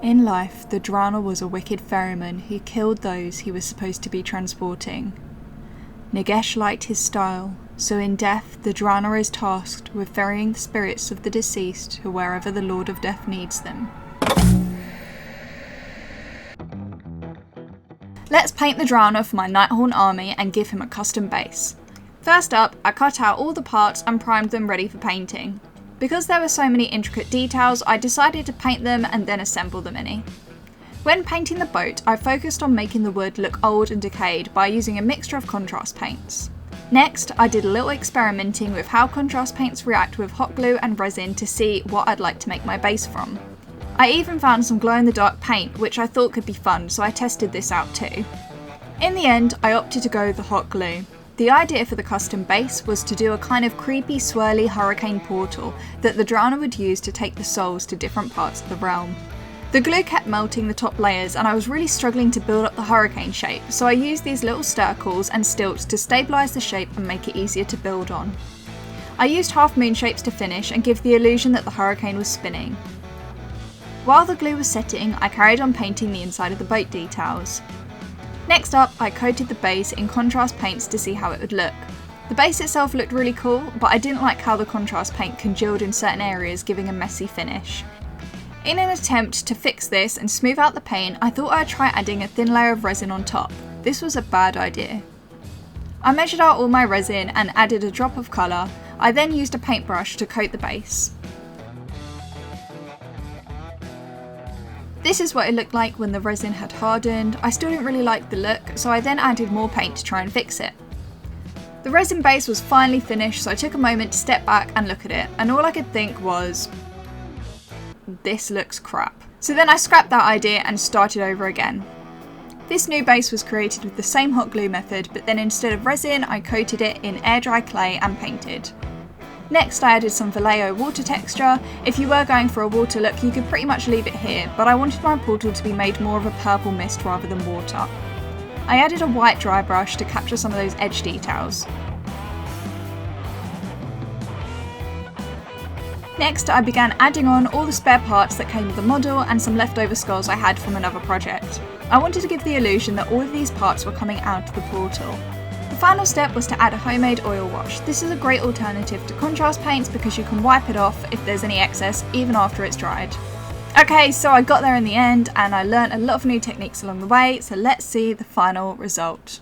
In life, the Drowner was a wicked ferryman who killed those he was supposed to be transporting. Nagesh liked his style, so in death the Drowner is tasked with ferrying the spirits of the deceased to wherever the Lord of Death needs them. Let's paint the Drowner for my Nighthorn army and give him a custom base. First up, I cut out all the parts and primed them ready for painting. Because there were so many intricate details, I decided to paint them and then assemble the mini. When painting the boat, I focused on making the wood look old and decayed by using a mixture of contrast paints. Next, I did a little experimenting with how contrast paints react with hot glue and resin to see what I'd like to make my base from. I even found some glow-in-the-dark paint, which I thought could be fun, so I tested this out too. In the end, I opted to go with the hot glue. The idea for the custom base was to do a kind of creepy, swirly hurricane portal that the Drowner would use to take the souls to different parts of the realm. The glue kept melting the top layers and I was really struggling to build up the hurricane shape, so I used these little circles and stilts to stabilise the shape and make it easier to build on. I used half moon shapes to finish and give the illusion that the hurricane was spinning. While the glue was setting, I carried on painting the inside of the boat details. Next up, I coated the base in contrast paints to see how it would look. The base itself looked really cool, but I didn't like how the contrast paint congealed in certain areas, giving a messy finish. In an attempt to fix this and smooth out the paint, I thought I'd try adding a thin layer of resin on top. This was a bad idea. I measured out all my resin and added a drop of colour. I then used a paintbrush to coat the base. This is what it looked like when the resin had hardened. I still didn't really like the look, so I then added more paint to try and fix it. The resin base was finally finished, so I took a moment to step back and look at it, and all I could think was, this looks crap. So then I scrapped that idea and started over again. This new base was created with the same hot glue method, but then instead of resin, I coated it in air dry clay and painted. Next, I added some Vallejo water texture. If you were going for a water look, you could pretty much leave it here, but I wanted my portal to be made more of a purple mist rather than water. I added a white dry brush to capture some of those edge details. Next, I began adding on all the spare parts that came with the model and some leftover skulls I had from another project. I wanted to give the illusion that all of these parts were coming out of the portal. The final step was to add a homemade oil wash. This is a great alternative to contrast paints because you can wipe it off if there's any excess even after it's dried. Okay, so I got there in the end and I learned a lot of new techniques along the way, so let's see the final result.